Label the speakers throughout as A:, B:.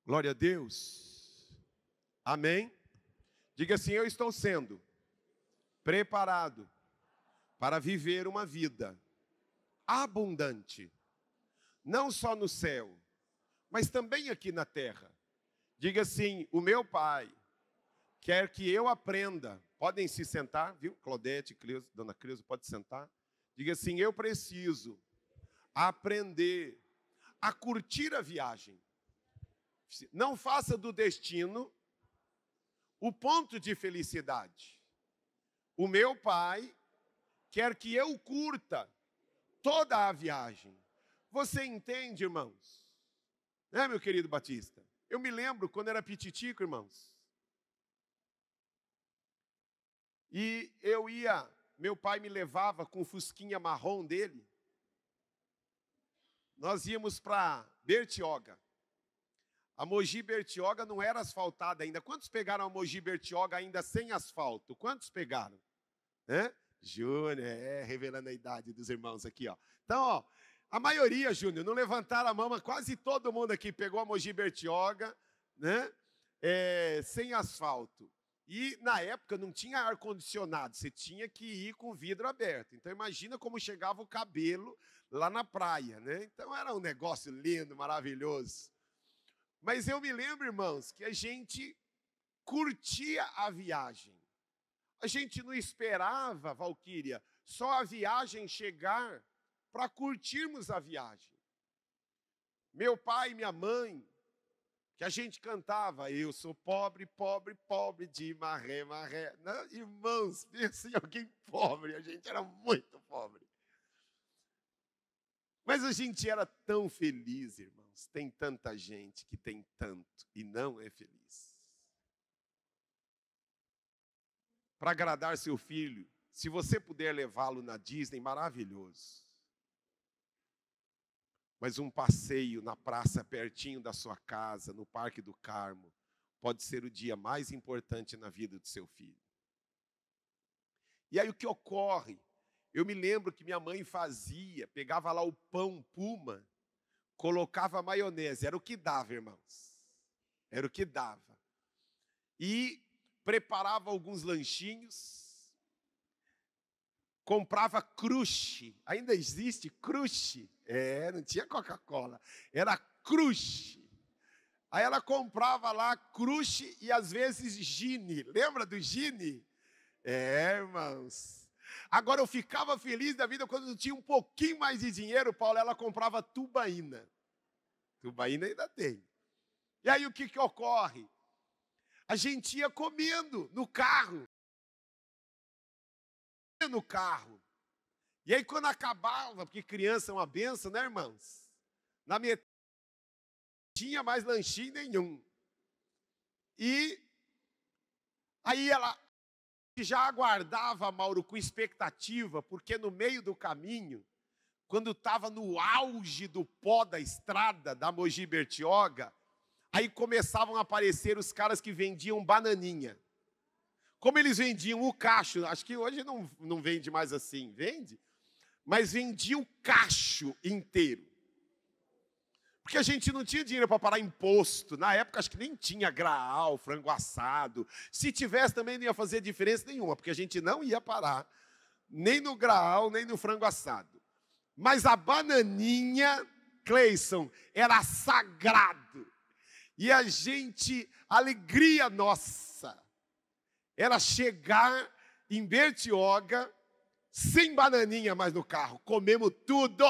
A: Glória a Deus. Amém? Diga assim: eu estou sendo preparado para viver uma vida abundante, não só no céu, mas também aqui na terra. Diga assim: o meu Pai quer que eu aprenda. Podem se sentar, viu? Claudete, Cleusa, Dona Creuza, pode sentar. Diga assim: eu preciso aprender a curtir a viagem. Não faça do destino o ponto de felicidade. O meu Pai quer que eu curta toda a viagem. Você entende, irmãos? Né, meu querido Batista? Eu me lembro quando era pititico, irmãos. E meu pai me levava com o fusquinha marrom dele. Nós íamos para Bertioga. A Mogi Bertioga não era asfaltada ainda. Quantos pegaram a Mogi Bertioga ainda sem asfalto? Quantos pegaram? Júnior, revelando a idade dos irmãos aqui, ó. Então, ó, a maioria, Júnior, não levantaram a mão, mas quase todo mundo aqui pegou a Mogi Bertioga, né? Sem asfalto. E, na época, não tinha ar-condicionado, você tinha que ir com o vidro aberto. Então, imagina como chegava o cabelo lá na praia, né? Então, era um negócio lindo, maravilhoso. Mas eu me lembro, irmãos, que a gente curtia a viagem. A gente não esperava, Valquíria, só a viagem chegar para curtirmos a viagem. Meu pai e minha mãe, que a gente cantava: eu sou pobre, pobre, pobre de marré, marré. Não, irmãos, pensa em alguém pobre, a gente era muito pobre. Mas a gente era tão feliz, irmãos. Tem tanta gente que tem tanto e não é feliz. Para agradar seu filho, se você puder levá-lo na Disney, maravilhoso. Mas um passeio na praça pertinho da sua casa, no Parque do Carmo, pode ser o dia mais importante na vida do seu filho. E aí o que ocorre? Eu me lembro que minha mãe pegava lá o pão Puma, colocava maionese, era o que dava, irmãos. Era o que dava. E preparava alguns lanchinhos, comprava crush. Ainda existe crush? Não tinha Coca-Cola, era crush. Aí ela comprava lá crush e às vezes gine. Lembra do gine? Irmãos. Agora eu ficava feliz da vida quando eu tinha um pouquinho mais de dinheiro, Paulo, ela comprava tubaína. Tubaína ainda tem. E aí o que ocorre? A gente ia comendo no carro. E aí quando acabava, porque criança é uma benção, né, irmãos? Na metade não tinha mais lanchinho nenhum. E aí ela já aguardava, Mauro, com expectativa, porque no meio do caminho, quando estava no auge do pó da estrada da Mogi Bertioga, aí começavam a aparecer os caras que vendiam bananinha. Como eles vendiam o cacho, acho que hoje não vende mais assim, vende? Mas vendia o cacho inteiro. Porque a gente não tinha dinheiro para pagar imposto. Na época, acho que nem tinha graal, frango assado. Se tivesse, também não ia fazer diferença nenhuma, porque a gente não ia parar nem no graal, nem no frango assado. Mas a bananinha, Cleison, era sagrado. E a alegria nossa, era chegar em Bertioga sem bananinha mais no carro. Comemos tudo.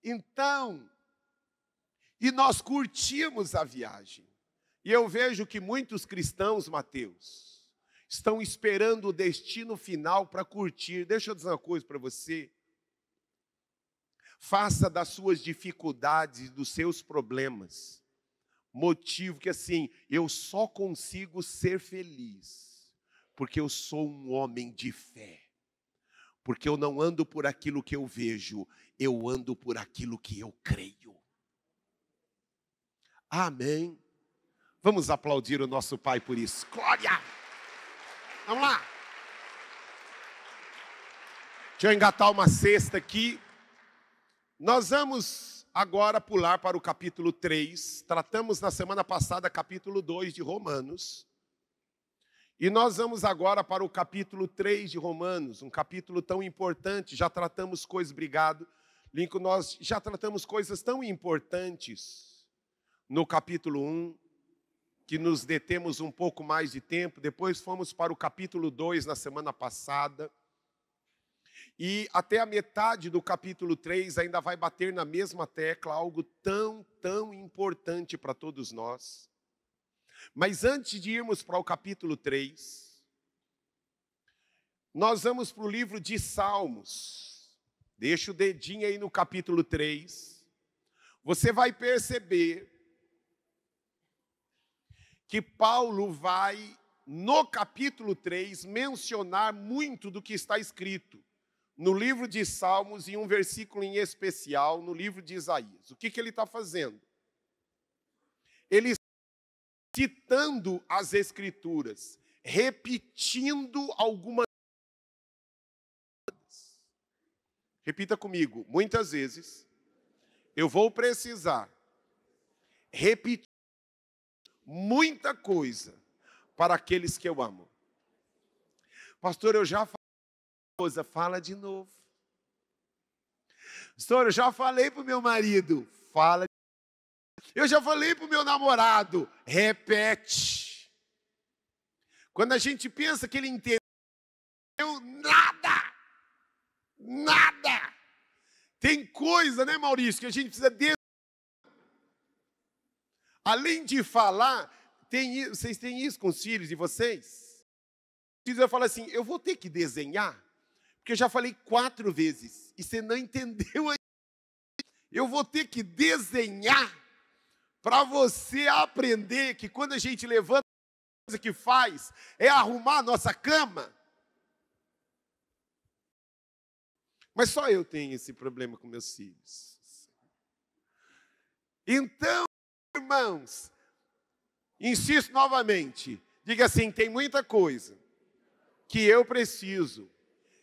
A: Então, e nós curtimos a viagem. E eu vejo que muitos cristãos, Mateus, estão esperando o destino final para curtir. Deixa eu dizer uma coisa para você. Faça das suas dificuldades, dos seus problemas, motivo que assim, eu só consigo ser feliz, porque eu sou um homem de fé. Porque eu não ando por aquilo que eu vejo, eu ando por aquilo que eu creio. Amém. Vamos aplaudir o nosso Pai por isso. Glória! Vamos lá. Deixa eu engatar uma cesta aqui. Nós vamos agora pular para o capítulo 3. Tratamos na semana passada capítulo 2 de Romanos. E nós vamos agora para o capítulo 3 de Romanos, um capítulo tão importante. Já tratamos coisas, obrigado, Lincoln, nós já tratamos coisas tão importantes no capítulo 1, que nos detemos um pouco mais de tempo. Depois fomos para o capítulo 2 na semana passada. E até a metade do capítulo 3 ainda vai bater na mesma tecla, algo tão importante para todos nós. Mas antes de irmos para o capítulo 3, nós vamos para o livro de Salmos. Deixa o dedinho aí no capítulo 3. Você vai perceber que Paulo vai, no capítulo 3, mencionar muito do que está escrito no livro de Salmos, e um versículo em especial no livro de Isaías. O que ele está fazendo? Ele está citando as Escrituras, repetindo algumas coisas. Repita comigo, muitas vezes eu vou precisar repetir muita coisa para aqueles que eu amo. Pastor, eu já falei, fala de novo. Pastor, eu já falei para o meu marido, fala. Eu já falei para o meu namorado, repete. Quando a gente pensa que ele entendeu, nada. Tem coisa, né, Maurício, que a gente precisa além de falar, vocês têm isso com os filhos de vocês? Os filhos falam assim, eu vou ter que desenhar, porque eu já falei 4 vezes, e você não entendeu ainda. Eu vou ter que desenhar para você aprender que quando a gente levanta, a coisa que faz é arrumar a nossa cama. Mas só eu tenho esse problema com meus filhos. Então, irmãos, insisto novamente, diga assim, tem muita coisa que eu preciso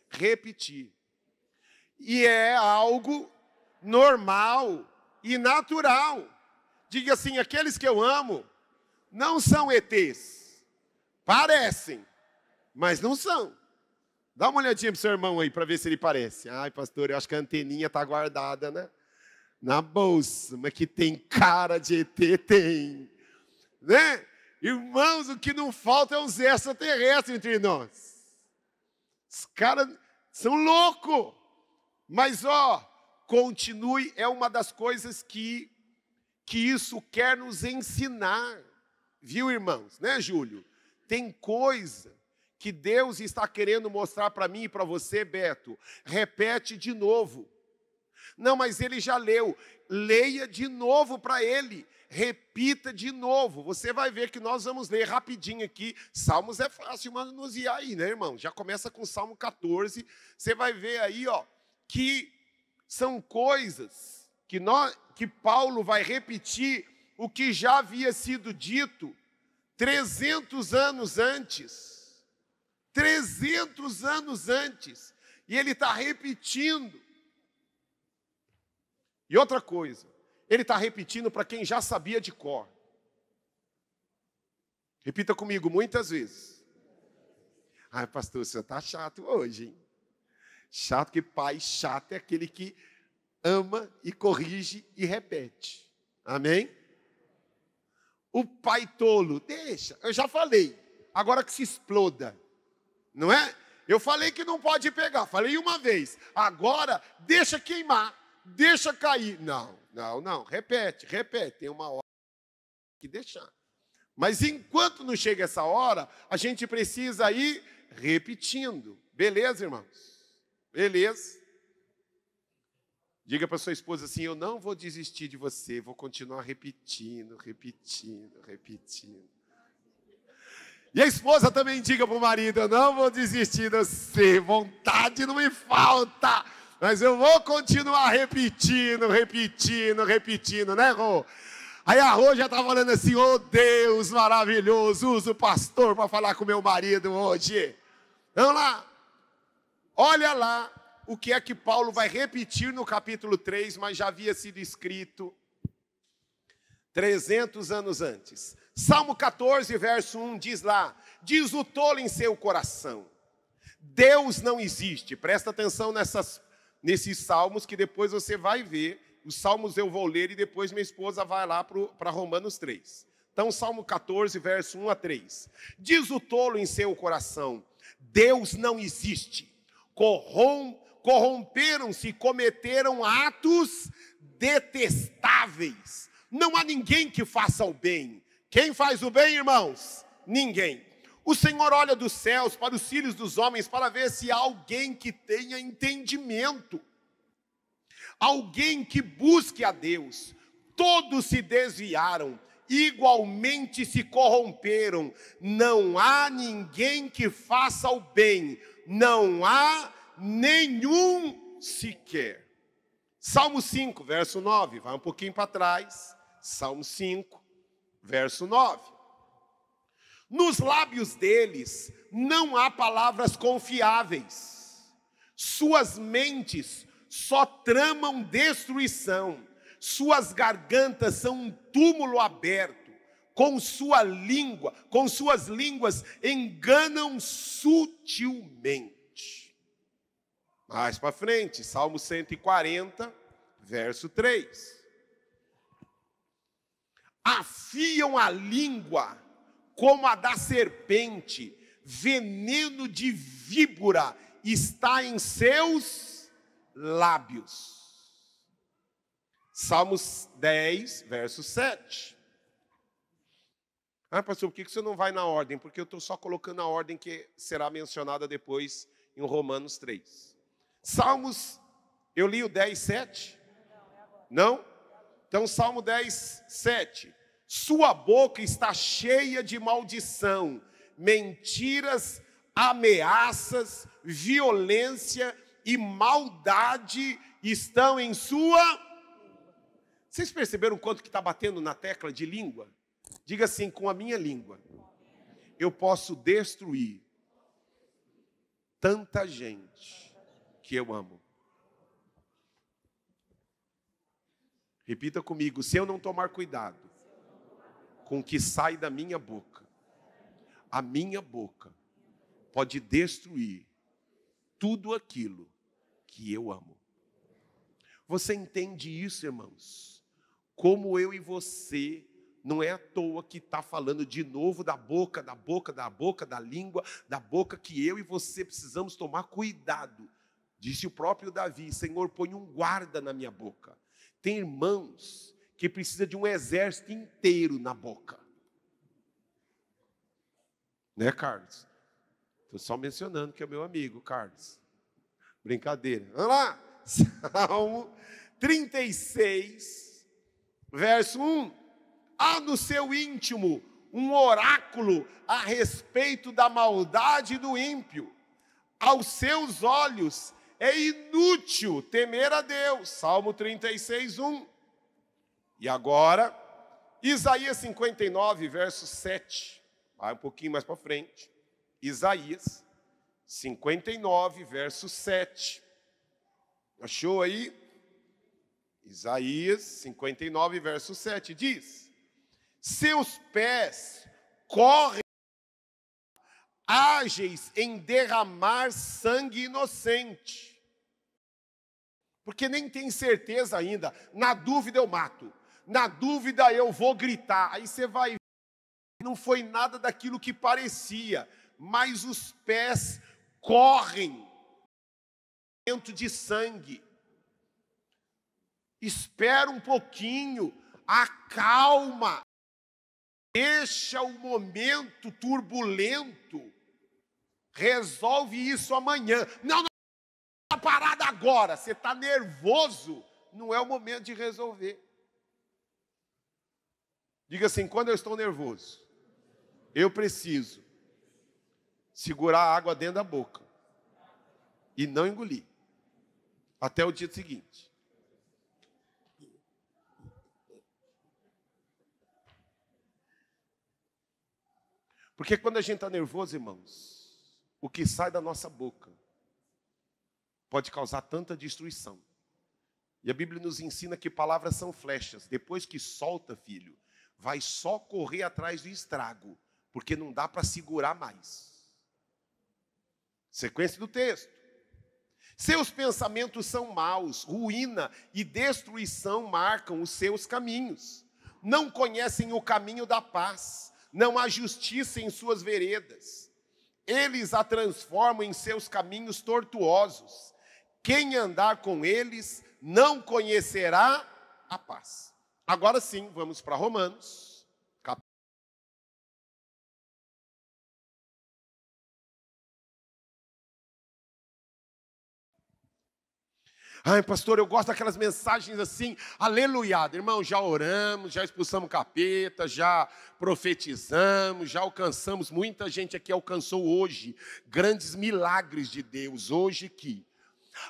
A: repetir. E é algo normal e natural. Diga assim, aqueles que eu amo não são ETs. Parecem, mas não são. Dá uma olhadinha pro seu irmão aí para ver se ele parece. Ai, pastor, eu acho que a anteninha está guardada, né? Na bolsa, mas que tem cara de ET, tem. Né? Irmãos, o que não falta é os extraterrestres entre nós. Os caras são loucos. Mas, continue, é uma das coisas que isso quer nos ensinar. Viu, irmãos? Né, Júlio? Tem coisa que Deus está querendo mostrar para mim e para você, Beto. Repete de novo. Não, mas ele já leu. Leia de novo para ele. Repita de novo. Você vai ver que nós vamos ler rapidinho aqui. Salmos é fácil manusear aí, né, irmão? Já começa com Salmo 14. Você vai ver aí, que são coisas que Paulo vai repetir o que já havia sido dito 300 anos antes. 300 anos antes. E ele está repetindo. E outra coisa, ele está repetindo para quem já sabia de cor. Repita comigo muitas vezes. Ai, pastor, o senhor está chato hoje, hein? Chato, que pai chato é aquele que ama e corrige e repete. Amém? O pai tolo, deixa, eu já falei, agora que se exploda. Não é? Eu falei que não pode pegar, falei uma vez. Agora, deixa queimar. Deixa cair. Não. Repete. Tem uma hora que deixar. Mas enquanto não chega essa hora, a gente precisa ir repetindo. Beleza, irmãos? Beleza? Diga para sua esposa assim, eu não vou desistir de você, vou continuar repetindo. E a esposa também diga para o marido, eu não vou desistir de você, vontade não me falta. Mas eu vou continuar repetindo, né, Rô? Aí a Rô já está falando assim, Deus maravilhoso, usa o pastor para falar com meu marido hoje. Vamos lá. Olha lá o que é que Paulo vai repetir no capítulo 3, mas já havia sido escrito 300 anos antes. Salmo 14, verso 1 diz lá: diz o tolo em seu coração, Deus não existe. Presta atenção nesses salmos, que depois você vai ver. Os salmos eu vou ler e depois minha esposa vai lá para Romanos 3. Então, Salmo 14, verso 1 a 3. Diz o tolo em seu coração, Deus não existe. Corromperam-se e cometeram atos detestáveis. Não há ninguém que faça o bem. Quem faz o bem, irmãos? Ninguém. O Senhor olha dos céus para os filhos dos homens para ver se há alguém que tenha entendimento. Alguém que busque a Deus. Todos se desviaram, igualmente se corromperam. Não há ninguém que faça o bem. Não há nenhum sequer. Salmo 5, verso 9. Vai um pouquinho para trás. Salmo 5, verso 9. Nos lábios deles não há palavras confiáveis. Suas mentes só tramam destruição. Suas gargantas são um túmulo aberto. Com suas línguas enganam sutilmente. Mais para frente, Salmo 140, verso 3. Afiam a língua como a da serpente, veneno de víbora está em seus lábios. Salmos 10, verso 7. Pastor, por que você não vai na ordem? Porque eu estou só colocando a ordem que será mencionada depois em Romanos 3. Salmos, eu li o 10, 7? Não? Então, Salmo 10, 7. Sua boca está cheia de maldição, mentiras, ameaças, violência e maldade estão em sua... Vocês perceberam quanto que está batendo na tecla de língua? Diga assim, com a minha língua, eu posso destruir tanta gente que eu amo. Repita comigo, se eu não tomar cuidado com o que sai da minha boca, a minha boca pode destruir tudo aquilo que eu amo. Você entende isso, irmãos? Como eu e você, não é à toa que está falando de novo da boca, da língua, da boca, que eu e você precisamos tomar cuidado. Disse o próprio Davi, Senhor, põe um guarda na minha boca. Tem irmãos que precisam de um exército inteiro na boca. Né, Carlos? Estou só mencionando que é meu amigo, Carlos. Brincadeira. Vamos lá. Salmo 36, verso 1. Há no seu íntimo um oráculo a respeito da maldade do ímpio. Aos seus olhos é inútil temer a Deus. Salmo 36, 1. E agora, Isaías 59, verso 7. Vai um pouquinho mais para frente. Isaías 59, verso 7. Achou aí? Isaías 59, verso 7 diz: seus pés correm ágeis em derramar sangue inocente. Porque nem tem certeza ainda. Na dúvida eu mato. Na dúvida eu vou gritar. Aí você vai ver, não foi nada daquilo que parecia, mas os pés correm de sangue. Espera um pouquinho, acalma, deixa o momento turbulento, resolve isso amanhã. Não, está parado agora, você está nervoso, não é o momento de resolver. Diga assim, quando eu estou nervoso, eu preciso segurar a água dentro da boca e não engolir até o dia seguinte. Porque quando a gente está nervoso, irmãos, o que sai da nossa boca pode causar tanta destruição. E a Bíblia nos ensina que palavras são flechas. Depois que solta, filho, vai só correr atrás do estrago, porque não dá para segurar mais. Sequência do texto. Seus pensamentos são maus, ruína e destruição marcam os seus caminhos. Não conhecem o caminho da paz, não há justiça em suas veredas. Eles a transformam em seus caminhos tortuosos. Quem andar com eles não conhecerá a paz. Agora sim, vamos para Romanos. Ai, pastor, eu gosto daquelas mensagens assim, aleluiada. Irmão, já oramos, já expulsamos capeta, já profetizamos, já alcançamos. Muita gente aqui alcançou hoje grandes milagres de Deus, hoje aqui.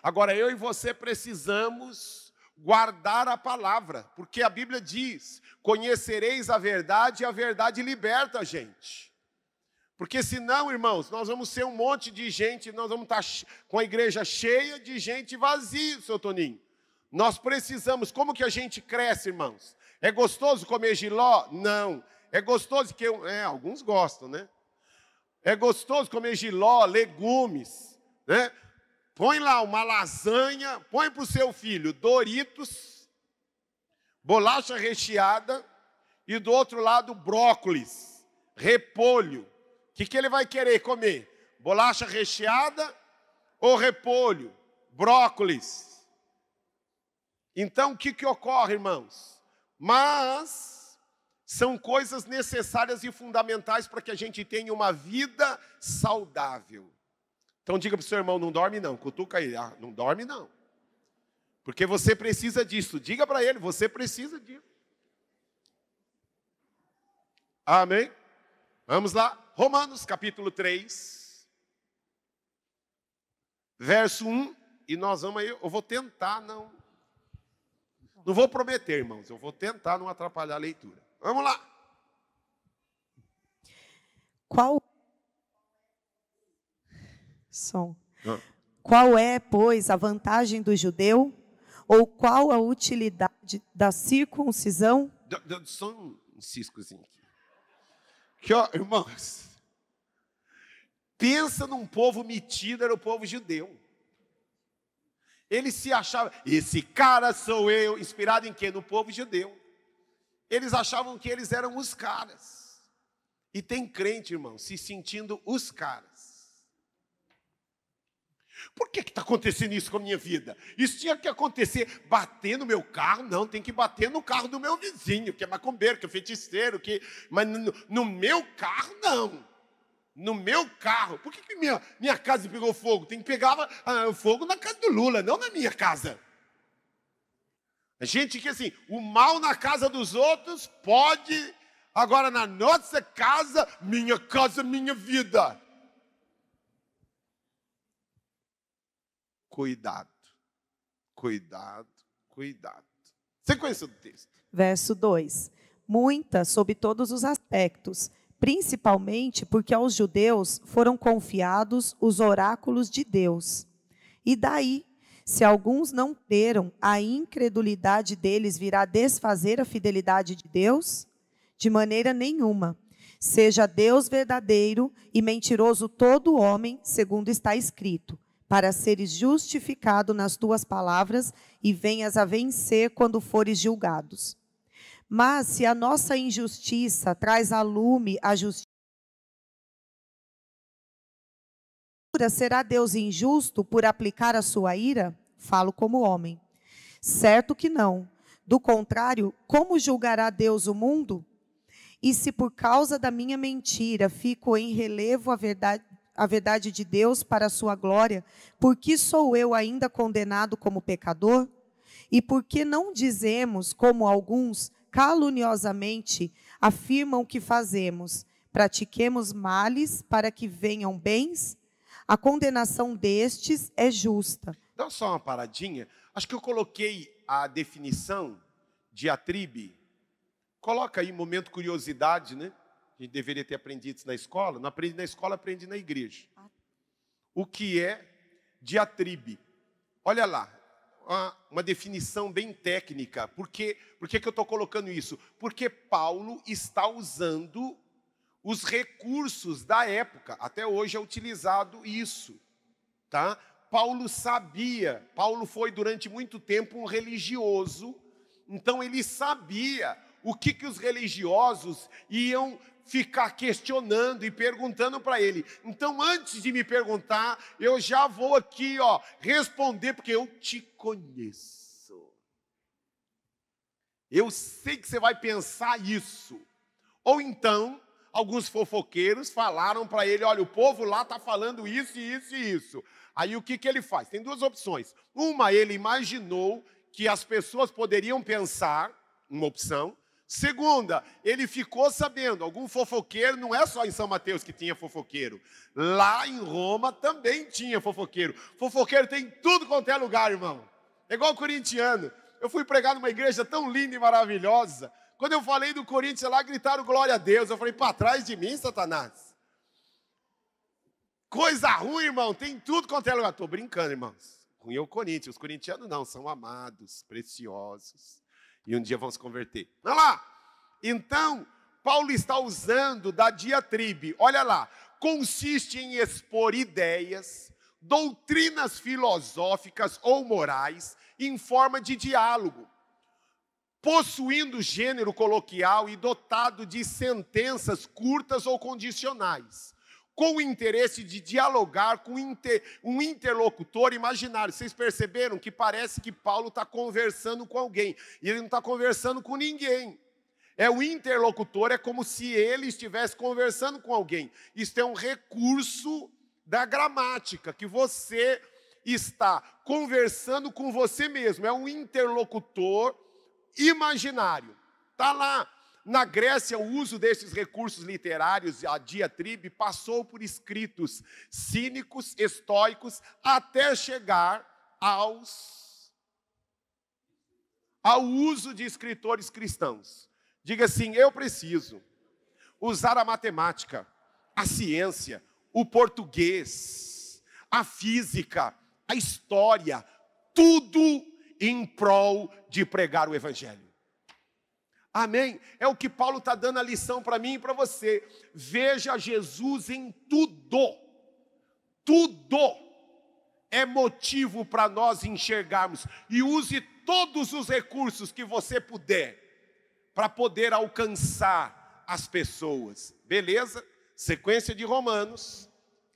A: Agora, eu e você precisamos guardar a palavra, porque a Bíblia diz, conhecereis a verdade e a verdade liberta a gente. Porque senão, irmãos, nós vamos ser um monte de gente, nós vamos estar com a igreja cheia de gente vazia, seu Toninho. Nós precisamos, como que a gente cresce, irmãos? É gostoso comer jiló? Não. É gostoso que alguns gostam, né? É gostoso comer jiló, legumes, né? Põe lá uma lasanha, põe para o seu filho Doritos, bolacha recheada e do outro lado brócolis, repolho. O que ele vai querer comer? Bolacha recheada ou repolho? Brócolis. Então, o que ocorre, irmãos? Mas são coisas necessárias e fundamentais para que a gente tenha uma vida saudável. Então, diga para o seu irmão, não dorme não, cutuca ele. Ah, não dorme não. Porque você precisa disso. Diga para ele, você precisa disso. Amém? Vamos lá. Romanos capítulo 3, verso 1, e nós vamos aí, eu vou tentar, não vou prometer, irmãos, eu vou tentar não atrapalhar a leitura. Vamos lá.
B: Qual é, pois, a vantagem do judeu? Ou qual a utilidade da circuncisão?
A: Só um ciscozinho aqui. Que, ó, irmãos, pensa num povo metido, era o povo judeu. Eles se achavam, esse cara sou eu, inspirado em quê? No povo judeu. Eles achavam que eles eram os caras. E tem crente, irmão, se sentindo os caras. Por que está acontecendo isso com a minha vida? Isso tinha que acontecer, bater no meu carro? Não, tem que bater no carro do meu vizinho, que é macumbeiro, que é feiticeiro, mas no meu carro, não. No meu carro. Por que minha casa pegou fogo? Tem que pegar fogo na casa do Lula, não na minha casa. A gente que assim, o mal na casa dos outros pode, agora na nossa casa, minha vida. Cuidado, cuidado, cuidado. Sequência do texto.
B: Verso 2. Muita sob todos os aspectos, principalmente porque aos judeus foram confiados os oráculos de Deus. E daí, se alguns não creram, a incredulidade deles virá desfazer a fidelidade de Deus? De maneira nenhuma. Seja Deus verdadeiro e mentiroso todo homem, segundo está escrito, para seres justificado nas tuas palavras e venhas a vencer quando fores julgados. Mas se a nossa injustiça traz a lume a justiça, será Deus injusto por aplicar a sua ira? Falo como homem. Certo que não. Do contrário, como julgará Deus o mundo? E se por causa da minha mentira fico em relevo a verdade de Deus para a sua glória, por que sou eu ainda condenado como pecador? E por que não dizemos, como alguns caluniosamente afirmam que fazemos, pratiquemos males para que venham bens? A condenação destes é justa.
A: Dá só uma paradinha. Acho que eu coloquei a definição de diatribe. Coloca aí, momento curiosidade, né? A gente deveria ter aprendido isso na escola. Não aprende na escola, aprende na igreja. O que é diatribe? Olha lá, uma definição bem técnica. Por que que eu estou colocando isso? Porque Paulo está usando os recursos da época. Até hoje é utilizado isso, tá? Paulo sabia, Paulo foi durante muito tempo um religioso, então ele sabia o que os religiosos iam ficar questionando e perguntando para ele. Então, antes de me perguntar, eu já vou aqui, responder, porque eu te conheço. Eu sei que você vai pensar isso. Ou então, alguns fofoqueiros falaram para ele, olha, o povo lá está falando isso, isso e isso. Aí o que ele faz? Tem duas opções. Uma, ele imaginou que as pessoas poderiam pensar, uma opção. Segunda, ele ficou sabendo, algum fofoqueiro, não é só em São Mateus que tinha fofoqueiro. Lá em Roma também tinha fofoqueiro. Fofoqueiro tem tudo quanto é lugar, irmão. É igual corintiano. Eu fui pregar numa igreja tão linda e maravilhosa. Quando eu falei do Corinthians lá, gritaram glória a Deus. Eu falei, para trás de mim, Satanás. Coisa ruim, irmão, tem tudo quanto é lugar. Estou brincando, irmãos. Ruim é o Corinthians. Os corintianos não, são amados, preciosos. E um dia vão se converter. Olha lá. Então, Paulo está usando da diatribe. Olha lá. Consiste em expor ideias, doutrinas filosóficas ou morais em forma de diálogo, possuindo gênero coloquial e dotado de sentenças curtas ou condicionais, com o interesse de dialogar com um interlocutor imaginário. Vocês perceberam que parece que Paulo está conversando com alguém, e ele não está conversando com ninguém. O interlocutor, é como se ele estivesse conversando com alguém. Isso é um recurso da gramática, que você está conversando com você mesmo. É um interlocutor imaginário. Está lá. Na Grécia, o uso desses recursos literários, a diatribe, passou por escritos cínicos, estoicos, até chegar ao uso de escritores cristãos. Diga assim, eu preciso usar a matemática, a ciência, o português, a física, a história, tudo em prol de pregar o evangelho. Amém? É o que Paulo está dando a lição para mim e para você. Veja Jesus em tudo. Tudo é motivo para nós enxergarmos. E use todos os recursos que você puder para poder alcançar as pessoas. Beleza? Sequência de Romanos.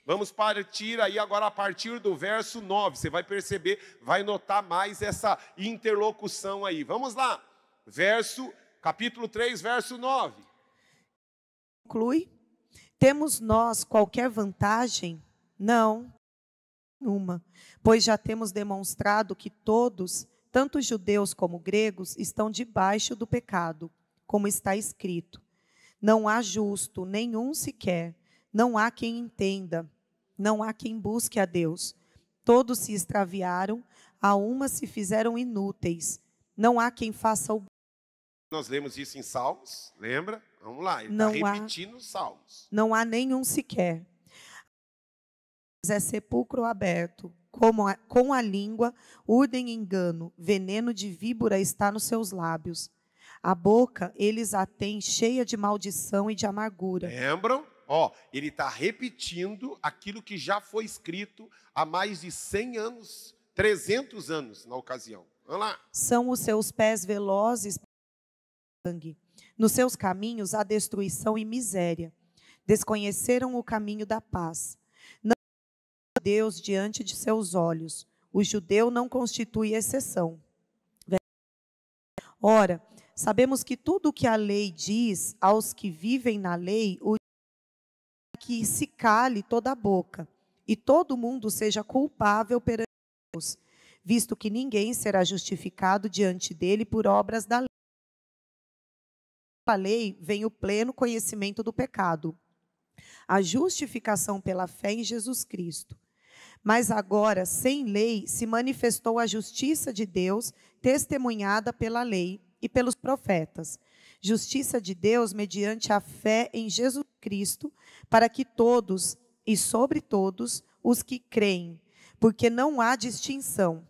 A: Vamos partir aí agora a partir do verso 9. Você vai perceber, vai notar mais essa interlocução aí. Vamos lá. Capítulo 3, verso 9.
B: Conclui. Temos nós qualquer vantagem? Não, nenhuma. Pois já temos demonstrado que todos, tanto judeus como gregos, estão debaixo do pecado, como está escrito. Não há justo, nenhum sequer. Não há quem entenda. Não há quem busque a Deus. Todos se extraviaram, a uma se fizeram inúteis. Não há quem faça o bem.
A: Nós lemos isso em Salmos, lembra? Vamos lá, ele está repetindo os Salmos.
B: Não há nenhum sequer. É sepulcro aberto, com a língua urdem engano, veneno de víbora está nos seus lábios. A boca eles a têm cheia de maldição e de amargura.
A: Lembram? Ele está repetindo aquilo que já foi escrito há mais de 100 anos, 300 anos na ocasião. Vamos lá.
B: São os seus pés velozes para o sangue. Nos seus caminhos há destruição e miséria. Desconheceram o caminho da paz. Não há Deus diante de seus olhos. O judeu não constitui exceção. Ora, sabemos que tudo o que a lei diz aos que vivem na lei, que se cale toda a boca, e todo mundo seja culpável perante Deus, visto que ninguém será justificado diante dele por obras da lei. Pela lei vem o pleno conhecimento do pecado, a justificação pela fé em Jesus Cristo. Mas agora, sem lei, se manifestou a justiça de Deus, testemunhada pela lei e pelos profetas. Justiça de Deus mediante a fé em Jesus Cristo, para que todos e sobre todos os que creem, porque não há distinção,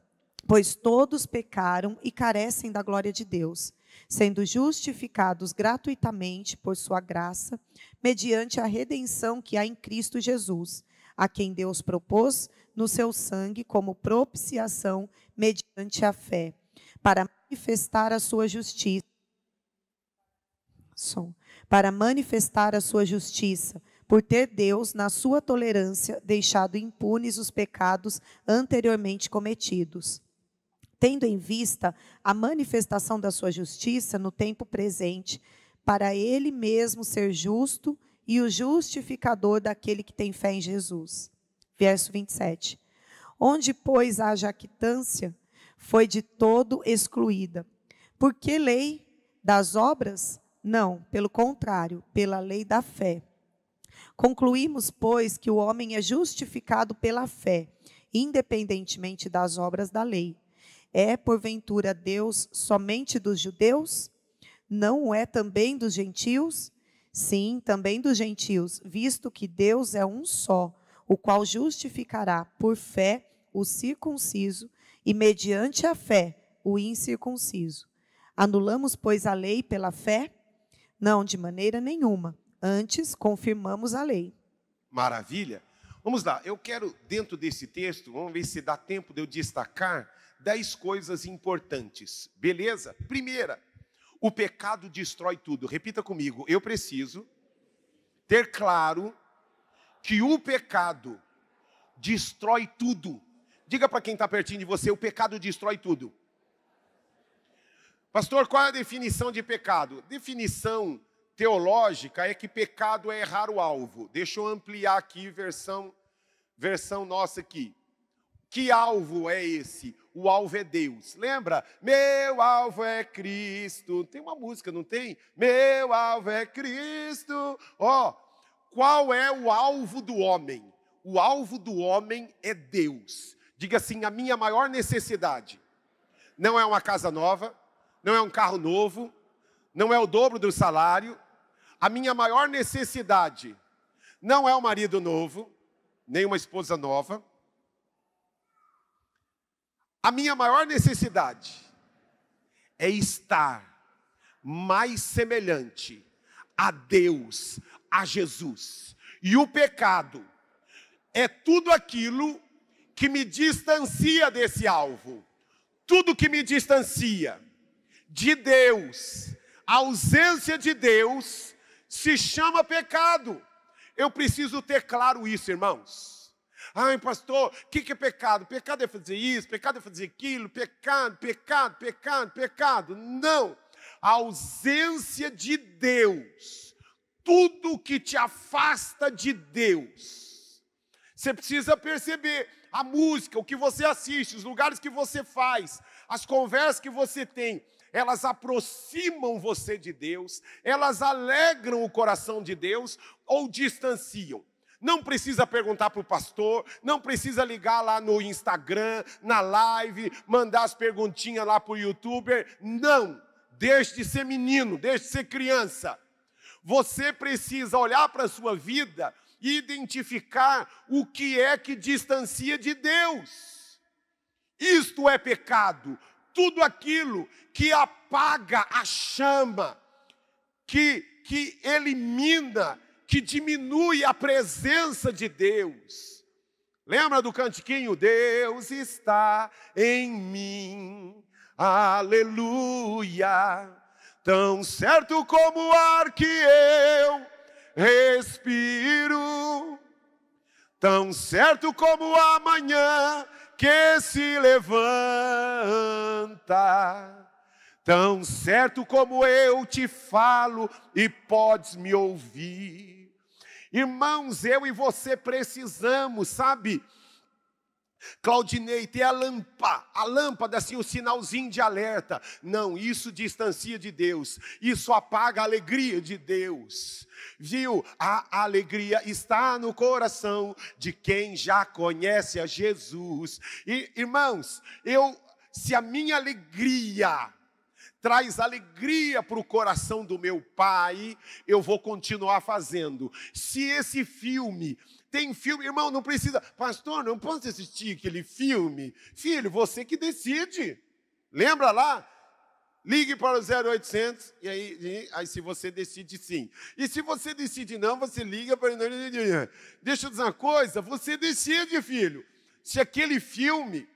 B: Pois todos pecaram e carecem da glória de Deus, sendo justificados gratuitamente por sua graça, mediante a redenção que há em Cristo Jesus, a quem Deus propôs no seu sangue como propiciação mediante a fé, para manifestar a sua justiça. Para manifestar a sua justiça, por ter Deus, na sua tolerância, deixado impunes os pecados anteriormente cometidos, tendo em vista a manifestação da sua justiça no tempo presente, para ele mesmo ser justo e o justificador daquele que tem fé em Jesus. Verso 27. Onde, pois, a jactância foi de todo excluída. Por que lei das obras? Não, pelo contrário, pela lei da fé. Concluímos, pois, que o homem é justificado pela fé, independentemente das obras da lei. É, porventura, Deus somente dos judeus? Não o é também dos gentios? Sim, também dos gentios, visto que Deus é um só, o qual justificará por fé o circunciso e, mediante a fé, o incircunciso. Anulamos, pois, a lei pela fé? Não, de maneira nenhuma. Antes, confirmamos a lei.
A: Maravilha. Vamos lá, eu quero, dentro desse texto, vamos ver se dá tempo de eu destacar 10 coisas importantes. Beleza? Primeira, o pecado destrói tudo. Repita comigo, eu preciso ter claro que o pecado destrói tudo. Diga para quem está pertinho de você, o pecado destrói tudo. Pastor, qual é a definição de pecado? Definição teológica é que pecado é errar o alvo. Deixa eu ampliar aqui, versão nossa aqui. Que alvo é esse? O alvo é Deus. Lembra? Meu alvo é Cristo. Tem uma música, não tem? Meu alvo é Cristo. Qual é o alvo do homem? O alvo do homem é Deus. Diga assim, a minha maior necessidade não é uma casa nova, não é um carro novo, não é o dobro do salário. A minha maior necessidade não é um marido novo, nem uma esposa nova. A minha maior necessidade é estar mais semelhante a Deus, a Jesus. E o pecado é tudo aquilo que me distancia desse alvo. Tudo que me distancia de Deus, a ausência de Deus, se chama pecado. Eu preciso ter claro isso, irmãos. Ai, pastor, o que é pecado? Pecado é fazer isso, pecado é fazer aquilo, pecado. Não. A ausência de Deus, tudo que te afasta de Deus. Você precisa perceber a música, o que você assiste, os lugares que você faz, as conversas que você tem, elas aproximam você de Deus, elas alegram o coração de Deus ou distanciam. Não precisa perguntar para o pastor, não precisa ligar lá no Instagram, na live, mandar as perguntinhas lá para o youtuber. Não, deixe de ser menino, deixe de ser criança. Você precisa olhar para a sua vida e identificar o que é que distancia de Deus. Isto é pecado. Tudo aquilo que apaga a chama, que elimina, que diminui a presença de Deus. Lembra do cantiquinho? Deus está em mim, aleluia, tão certo como o ar que eu respiro, tão certo como a manhã que se levanta, tão certo como eu te falo e podes me ouvir. Irmãos, eu e você precisamos, sabe, Claudinei, ter a lâmpada, assim, o sinalzinho de alerta. Não, isso distancia de Deus, isso apaga a alegria de Deus. Viu? A alegria está no coração de quem já conhece a Jesus. E, irmãos, se a minha alegria traz alegria para o coração do meu pai, eu vou continuar fazendo. Se esse filme, tem filme, irmão, não precisa, pastor, não posso assistir aquele filme. Filho, você que decide. Lembra lá? Ligue para o 0800, e aí se você decide sim. E se você decide não, você liga para... Deixa eu dizer uma coisa, você decide, filho, se aquele filme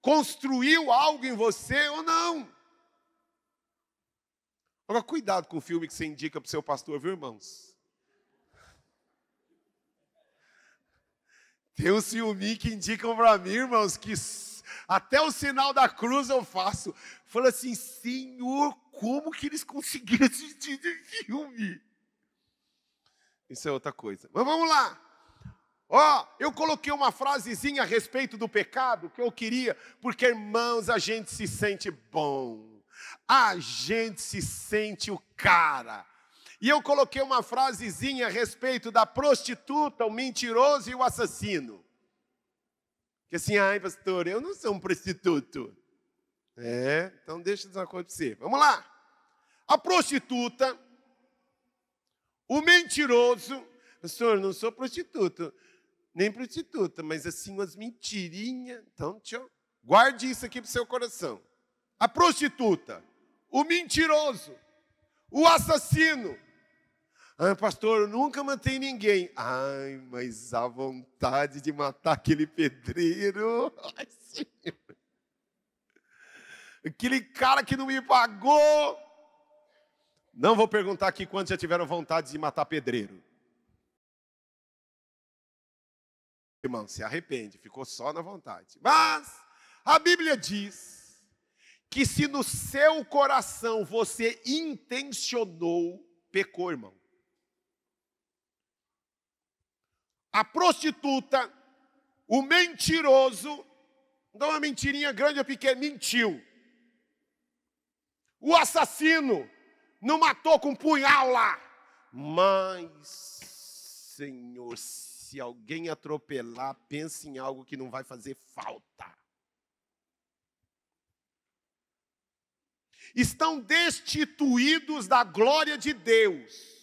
A: construiu algo em você ou não. Agora, cuidado com o filme que você indica para o seu pastor, viu, irmãos? Tem um filme que indicam para mim, irmãos, que até o sinal da cruz eu faço. Fala assim, Senhor, como que eles conseguiram assistir esse filme? Isso é outra coisa. Mas vamos lá. Eu coloquei uma frasezinha a respeito do pecado que eu queria, porque, irmãos, a gente se sente bom. A gente se sente o cara. E eu coloquei uma frasezinha a respeito da prostituta, o mentiroso e o assassino. Que assim, ai, pastor, eu não sou um prostituto. Então deixa eu dizer uma coisa para você. Vamos lá. A prostituta, o mentiroso, pastor, não sou prostituto, nem prostituta, mas assim umas mentirinhas. Então, guarde isso aqui para o seu coração. A prostituta, o mentiroso, o assassino. Ai, pastor, eu nunca matei ninguém. Ai, mas a vontade de matar aquele pedreiro. Ai, Senhor. Aquele cara que não me pagou. Não vou perguntar aqui quantos já tiveram vontade de matar pedreiro. Irmão, se arrepende, ficou só na vontade. Mas a Bíblia diz que se no seu coração você intencionou, pecou, irmão. A prostituta, o mentiroso, não é uma mentirinha grande ou pequena, mentiu. O assassino não matou com um punhal lá. Mas, Senhor, se alguém atropelar, pense em algo que não vai fazer falta. Estão destituídos da glória de Deus.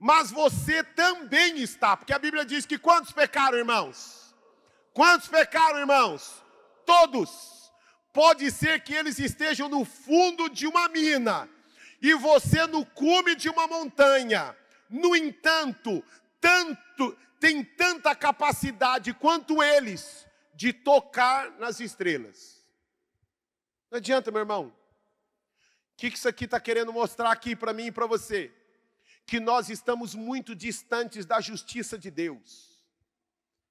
A: Mas você também está, porque a Bíblia diz que quantos pecaram, irmãos? Quantos pecaram, irmãos? Todos. Pode ser que eles estejam no fundo de uma mina e você no cume de uma montanha. No entanto, tem tanta capacidade quanto eles de tocar nas estrelas. Não adianta, meu irmão. O que isso aqui está querendo mostrar aqui para mim e para você? Que nós estamos muito distantes da justiça de Deus.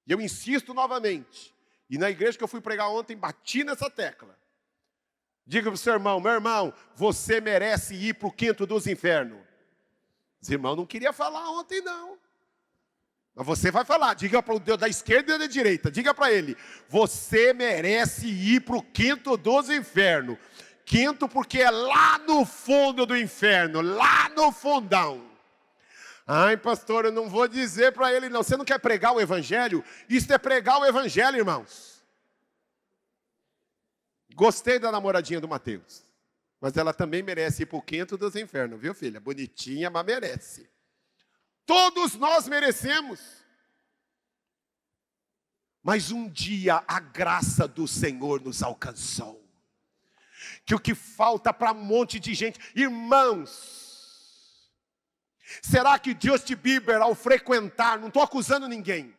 A: E eu insisto novamente, e na igreja que eu fui pregar ontem, bati nessa tecla. Diga para o seu irmão, meu irmão, você merece ir para o quinto dos infernos. Os irmãos não queriam falar ontem, não. Mas você vai falar, diga para o Deus da esquerda e da direita, diga para ele, você merece ir para o quinto dos infernos. Quinto porque é lá no fundo do inferno, lá no fundão. Ai, pastor, eu não vou dizer para ele não. Você não quer pregar o evangelho? Isso é pregar o evangelho, irmãos. Gostei da namoradinha do Mateus. Mas ela também merece ir para o quinto dos infernos, viu, filha? Bonitinha, mas merece. Todos nós merecemos. Mas um dia a graça do Senhor nos alcançou. Que o que falta para um monte de gente, irmãos, será que Justin Bieber ao frequentar, não estou acusando ninguém,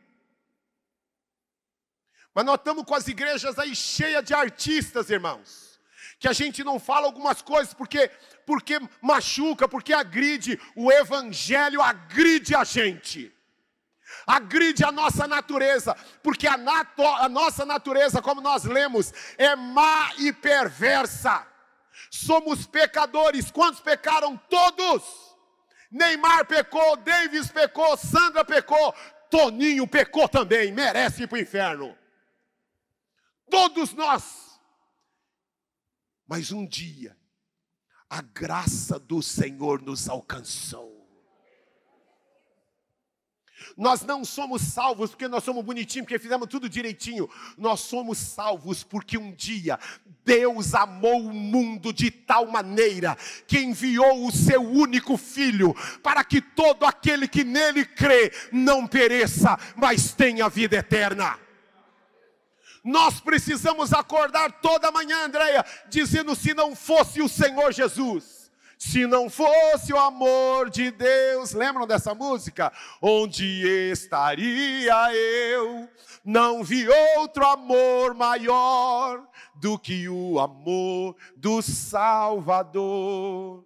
A: mas nós estamos com as igrejas aí cheias de artistas, irmãos, que a gente não fala algumas coisas porque machuca, porque agride, o evangelho agride a gente. Agride a nossa natureza, porque a nossa natureza, como nós lemos, é má e perversa. Somos pecadores. Quantos pecaram? Todos. Neymar pecou, Davis pecou, Sandra pecou, Toninho pecou também, merece ir para o inferno. Todos nós. Mas um dia, a graça do Senhor nos alcançou. Nós não somos salvos porque nós somos bonitinhos, porque fizemos tudo direitinho. Nós somos salvos porque um dia Deus amou o mundo de tal maneira que enviou o seu único Filho, para que todo aquele que nele crê não pereça, mas tenha vida eterna. Nós precisamos acordar toda manhã, Andréia, dizendo: se não fosse o Senhor Jesus, se não fosse o amor de Deus, lembram dessa música? Onde estaria eu? Não vi outro amor maior do que o amor do Salvador.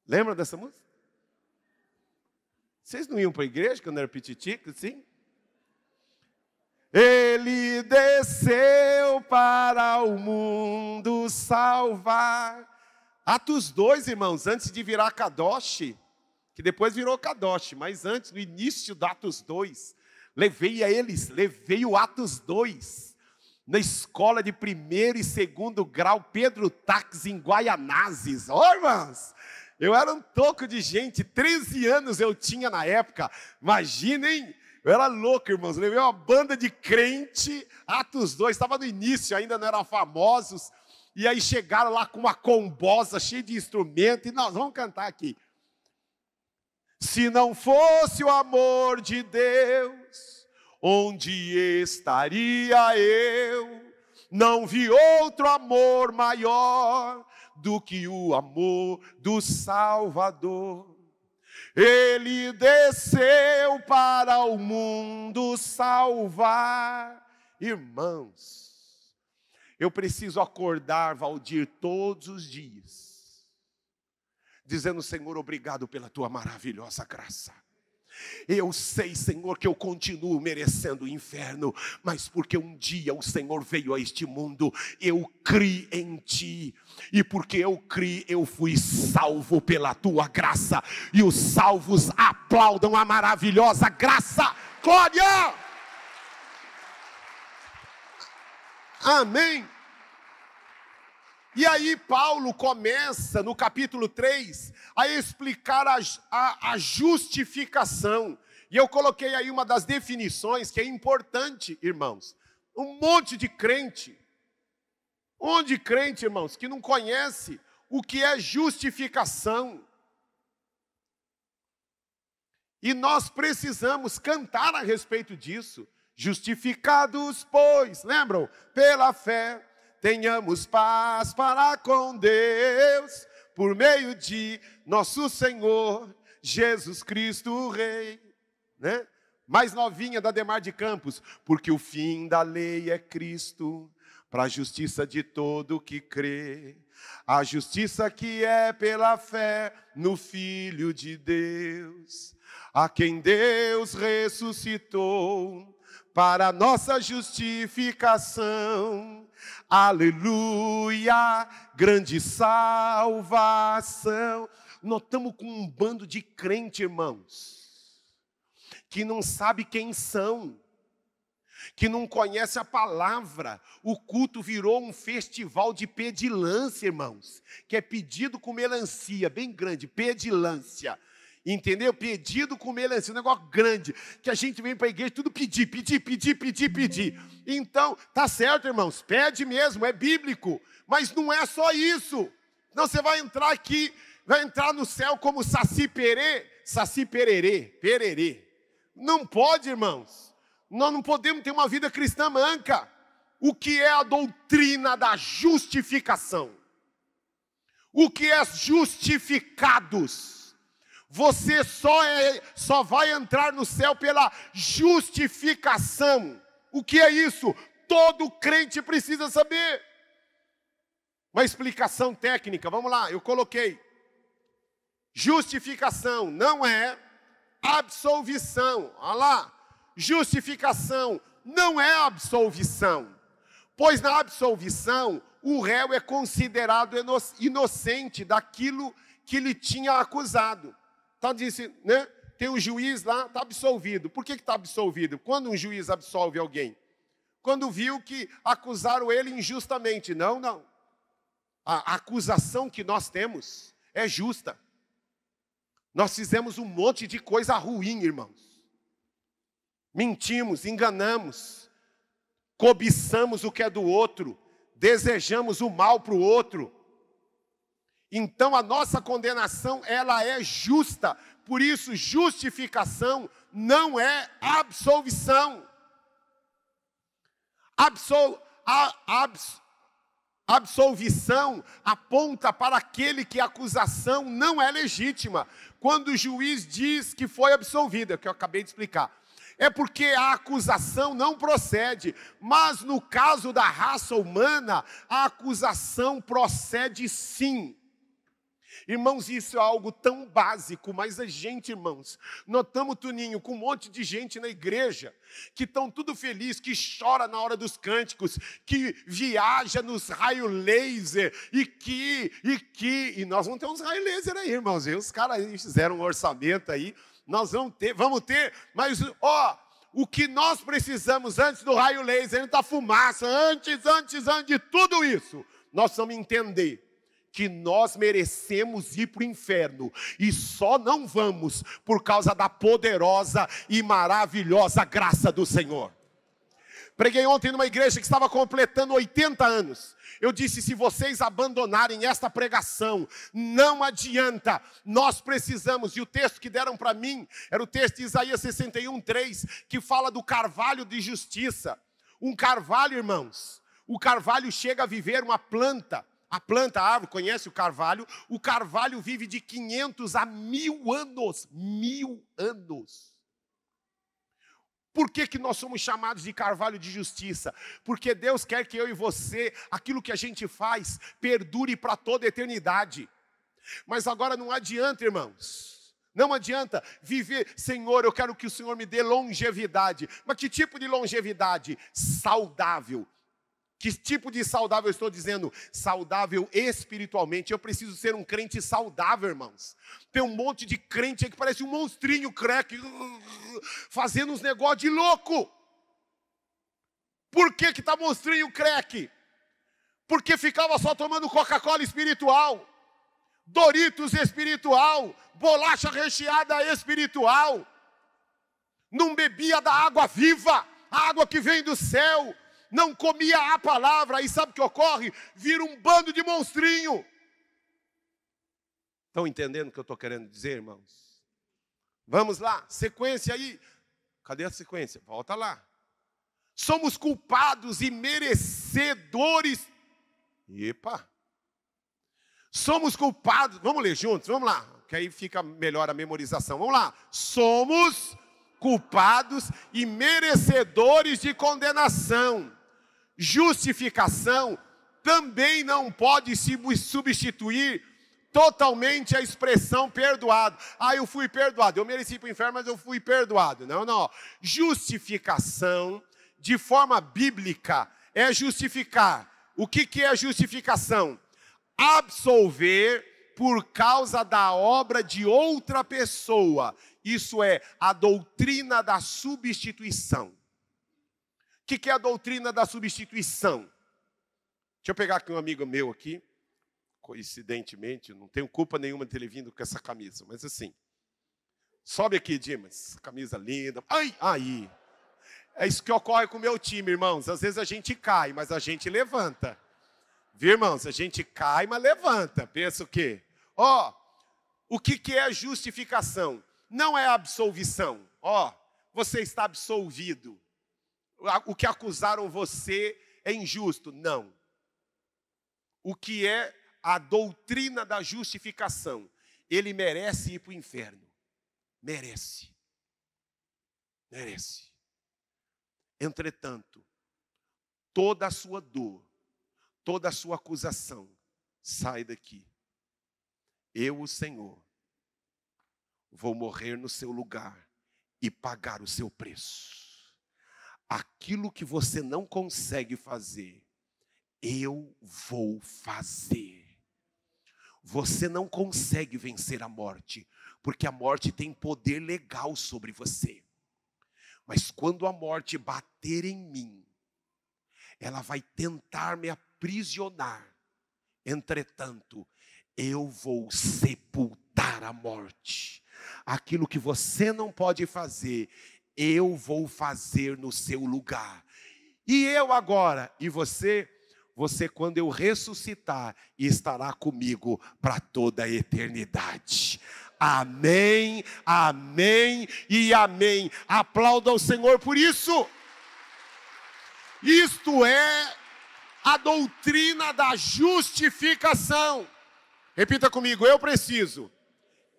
A: Lembram dessa música? Vocês não iam para a igreja quando era pititico, assim? Ele desceu para o mundo salvar. Atos 2, irmãos, antes de virar Kadosh, que depois virou Kadosh, mas antes, no início do Atos 2, levei o Atos 2, na escola de 1º e 2º grau, Pedro Tax, em Guaianazes. Ó, irmãos, eu era um toco de gente, 13 anos eu tinha na época, imaginem. Eu era louco, irmãos, levei uma banda de crente, Atos 2, estava no início, ainda não eram famosos, e aí chegaram lá com uma combosa cheia de instrumento, e nós vamos cantar aqui. Se não fosse o amor de Deus, onde estaria eu? Não vi outro amor maior do que o amor do Salvador. Ele desceu para o mundo salvar. Irmãos, eu preciso acordar, Valdir, todos os dias, dizendo: Senhor, obrigado pela tua maravilhosa graça. Eu sei, Senhor, que eu continuo merecendo o inferno, mas porque um dia o Senhor veio a este mundo, eu criei em Ti, e porque eu criei, eu fui salvo pela Tua graça, e os salvos aplaudam a maravilhosa graça. Glória! Amém. E aí Paulo começa no capítulo 3 a explicar a justificação. E eu coloquei aí uma das definições que é importante, irmãos. Um monte de crente, irmãos, que não conhece o que é justificação. E nós precisamos cantar a respeito disso. Justificados, pois, lembram? Pela fé. Tenhamos paz para com Deus, por meio de nosso Senhor, Jesus Cristo o Rei. Né? Mais novinha da Demar de Campos. Porque o fim da lei é Cristo, para a justiça de todo que crê. A justiça que é pela fé no Filho de Deus, a quem Deus ressuscitou, para a nossa justificação. Aleluia, grande salvação. Nós estamos com um bando de crente, irmãos, que não sabe quem são, que não conhece a palavra. O culto virou um festival de pedilância, irmãos, que é pedido com melancia, bem grande, pedilância. Entendeu? Pedido com melancia, um negócio grande, que a gente vem para a igreja tudo pedir. Então, tá certo, irmãos, pede mesmo, é bíblico, mas não é só isso. Não, você vai entrar aqui, vai entrar no céu como saci pererê. Não pode, irmãos. Nós não podemos ter uma vida cristã manca. O que é a doutrina da justificação? O que é justificados? Você só vai entrar no céu pela justificação. O que é isso? Todo crente precisa saber. Uma explicação técnica, vamos lá, eu coloquei. Justificação não é absolvição. Olha lá, justificação não é absolvição. Pois na absolvição, o réu é considerado inocente daquilo que lhe tinha acusado. Então disse, né? Tem um juiz lá, está absolvido. Por que está absolvido? Quando um juiz absolve alguém? Quando viu que acusaram ele injustamente. Não. A acusação que nós temos é justa. Nós fizemos um monte de coisa ruim, irmãos. mentimos, enganamos, cobiçamos o que é do outro, desejamos o mal para o outro. Então a nossa condenação, ela é justa. Por isso, justificação não é absolvição. Absolvição aponta para aquele que a acusação não é legítima. Quando o juiz diz que foi absolvido, é o que eu acabei de explicar. É porque a acusação não procede. Mas no caso da raça humana, a acusação procede sim. Irmãos, isso é algo tão básico, mas a gente, irmãos, notamos, Tuninho, com um monte de gente na igreja, que estão tudo feliz, que chora na hora dos cânticos, que viaja nos raios laser, e nós vamos ter uns raios laser aí, irmãos, e os caras fizeram um orçamento aí, nós vamos ter, mas, o que nós precisamos antes do raio laser, antes da fumaça, antes de tudo isso, nós vamos entender que nós merecemos ir para o inferno e só não vamos por causa da poderosa e maravilhosa graça do Senhor. Preguei ontem numa igreja que estava completando 80 anos. Eu disse, se vocês abandonarem esta pregação, não adianta, nós precisamos. E o texto que deram para mim era o texto de Isaías 61:3, que fala do carvalho de justiça. Um carvalho, irmãos, o carvalho chega a viver uma planta. A planta, a árvore, conhece o carvalho? O carvalho vive de 500 a 1000 anos. 1000 anos. Por que nós somos chamados de carvalho de justiça? Porque Deus quer que eu e você, aquilo que a gente faz, perdure para toda a eternidade. Mas agora não adianta, irmãos. Não adianta viver, Senhor, eu quero que o Senhor me dê longevidade. Mas que tipo de longevidade? Saudável. Que tipo de saudável eu estou dizendo? Saudável espiritualmente. Eu preciso ser um crente saudável, irmãos. Tem um monte de crente aí que parece um monstrinho crack, fazendo uns negócios de louco. Por que está monstrinho crack? Porque ficava só tomando Coca-Cola espiritual, Doritos espiritual, bolacha recheada espiritual. Não bebia da água viva, a água que vem do céu. Não comia a palavra, e sabe o que ocorre? Vira um bando de monstrinho. Estão entendendo o que eu estou querendo dizer, irmãos? Vamos lá, sequência aí. Cadê a sequência? Volta lá. Somos culpados e merecedores. Epa! Somos culpados, vamos ler juntos, vamos lá, que aí fica melhor a memorização. Vamos lá. Somos culpados e merecedores de condenação. Justificação também não pode substituir totalmente a expressão perdoado. Eu fui perdoado, eu mereci ir para o inferno, mas eu fui perdoado. Não. Justificação, de forma bíblica, é justificar. O que é justificação? Absolver por causa da obra de outra pessoa. Isso é a doutrina da substituição. O que é a doutrina da substituição? Deixa eu pegar aqui um amigo meu aqui. Coincidentemente, não tenho culpa nenhuma de ter vindo com essa camisa, mas assim. Sobe aqui, Dimas. Camisa linda. Aí. É isso que ocorre com o meu time, irmãos. Às vezes a gente cai, mas a gente levanta. Viu, irmãos? A gente cai, mas levanta. Pensa o quê? O que é justificação? Não é absolvição. Você está absolvido. O que acusaram você é injusto. Não. O que é a doutrina da justificação? Ele merece ir para o inferno. Merece. Entretanto, toda a sua dor, toda a sua acusação, sai daqui. Eu, o Senhor, vou morrer no seu lugar e pagar o seu preço. Aquilo que você não consegue fazer, eu vou fazer. Você não consegue vencer a morte, porque a morte tem poder legal sobre você. Mas quando a morte bater em mim, ela vai tentar me aprisionar. Entretanto, eu vou sepultar a morte. Aquilo que você não pode fazer, eu vou fazer no seu lugar. E eu agora, e você quando eu ressuscitar, estará comigo para toda a eternidade. Amém, amém e amém. Aplauda o Senhor por isso. Isto é a doutrina da justificação. Repita comigo, eu preciso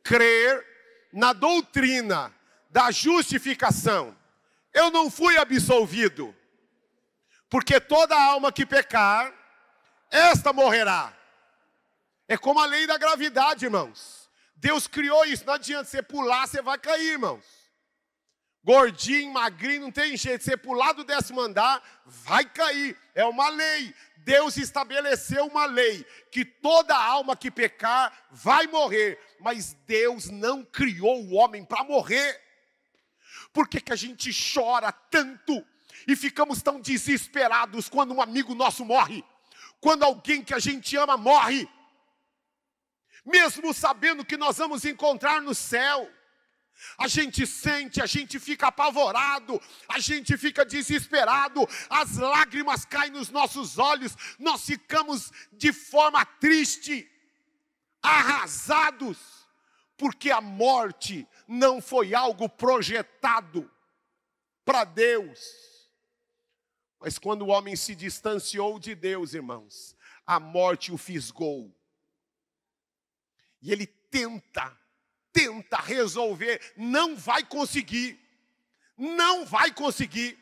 A: crer na doutrina da justificação. Eu não fui absolvido, porque toda alma que pecar, esta morrerá. É como a lei da gravidade, irmãos. Deus criou isso, não adianta você pular, você vai cair, irmãos. Gordinho, magrinho, não tem jeito. Você pular do 10º andar, vai cair. É uma lei. Deus estabeleceu uma lei, que toda alma que pecar vai morrer. Mas Deus não criou o homem para morrer. Por que que a gente chora tanto e ficamos tão desesperados quando um amigo nosso morre? Quando alguém que a gente ama morre? Mesmo sabendo que nós vamos encontrar no céu, a gente sente, a gente fica apavorado, a gente fica desesperado, as lágrimas caem nos nossos olhos, nós ficamos de forma triste, arrasados, porque a morte não foi algo projetado para Deus. Mas quando o homem se distanciou de Deus, irmãos, a morte o fisgou. E ele tenta resolver, não vai conseguir. Não vai conseguir.